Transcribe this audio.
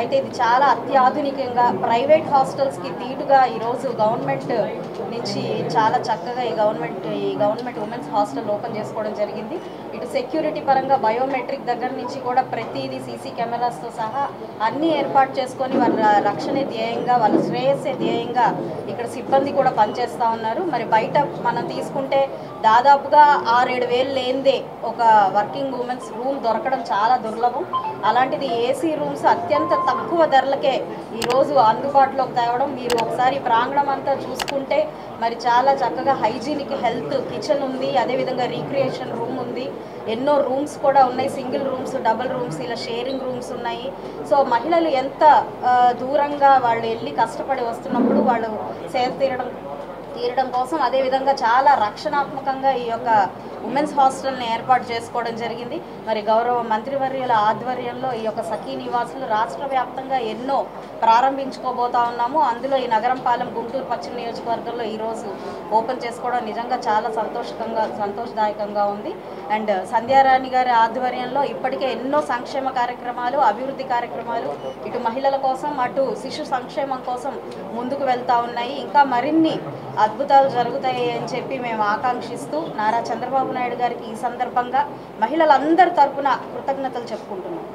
అయితే ఇది చాలా అత్యాధునికంగా ప్రైవేట్ హాస్టల్స్కి దీటుగా ఈరోజు గవర్నమెంట్ నుంచి చాలా చక్కగా ఈ గవర్నమెంట్ ఉమెన్స్ హాస్టల్ ఓపెన్ చేసుకోవడం జరిగింది. ఇటు సెక్యూరిటీ పరంగా బయోమెట్రిక్ దగ్గర నుంచి కూడా ప్రతిదీ సీసీ కెమెరాస్తో సహా అన్నీ ఏర్పాటు చేసుకొని వాళ్ళ రక్షణే ధ్యేయంగా, వాళ్ళ శ్రేయస్సే ధ్యేయంగా ఇక్కడ సిబ్బంది కూడా పనిచేస్తూ ఉన్నారు. మరి బయట మనం తీసుకుంటే దాదాపుగా 6-7 వేలు లేనిదే ఒక వర్కింగ్ ఉమెన్స్ రూమ్ దొరకడం చాలా దుర్లభం. అలాంటిది ఏసీ రూమ్స్ అత్యంత తక్కువ ధరలకే ఈరోజు అందుబాటులోకి తేవడం, మీరు ఒకసారి ప్రాంగణం అంతా చూసుకుంటే మరి చాలా చక్కగా హైజీనిక్ హెల్త్ కిచెన్ ఉంది, అదేవిధంగా రీక్రియేషన్ రూమ్ ఉంది, ఎన్నో రూమ్స్ కూడా ఉన్నాయి, సింగిల్ రూమ్స్, డబుల్ రూమ్స్, ఇలా షేరింగ్ రూమ్స్ ఉన్నాయి. సో మహిళలు ఎంత దూరంగా వాళ్ళు వెళ్ళి కష్టపడి వస్తున్నప్పుడు వాళ్ళు సేద తీరడం కోసం అదేవిధంగా చాలా రక్షణాత్మకంగా ఈ యొక్క ఉమెన్స్ హాస్టల్ని ఏర్పాటు చేసుకోవడం జరిగింది. మరి గౌరవ మంత్రివర్యుల ఆధ్వర్యంలో ఈ యొక్క సఖీ నివాసులు రాష్ట్ర వ్యాప్తంగా ఎన్నో ప్రారంభించుకోబోతా ఉన్నాము. అందులో ఈ నగరంపాలెం గుంటూరు పశ్చిమ నియోజకవర్గంలో ఈరోజు ఓపెన్ చేసుకోవడం నిజంగా చాలా సంతోషదాయకంగా ఉంది. అండ్ సంధ్యారాణి గారి ఆధ్వర్యంలో ఇప్పటికే ఎన్నో సంక్షేమ కార్యక్రమాలు, అభివృద్ధి కార్యక్రమాలు ఇటు మహిళల కోసం అటు శిశు సంక్షేమం కోసం ముందుకు వెళ్తూ ఉన్నాయి. ఇంకా మరిన్ని అద్భుతాలు జరుగుతాయి అని చెప్పి మేము ఆకాంక్షిస్తూ నారా చంద్రబాబు నాయుడు గారికి ఈ సందర్భంగా మహిళలందరి తరపున కృతజ్ఞతలు చెప్పుకుంటున్నాం.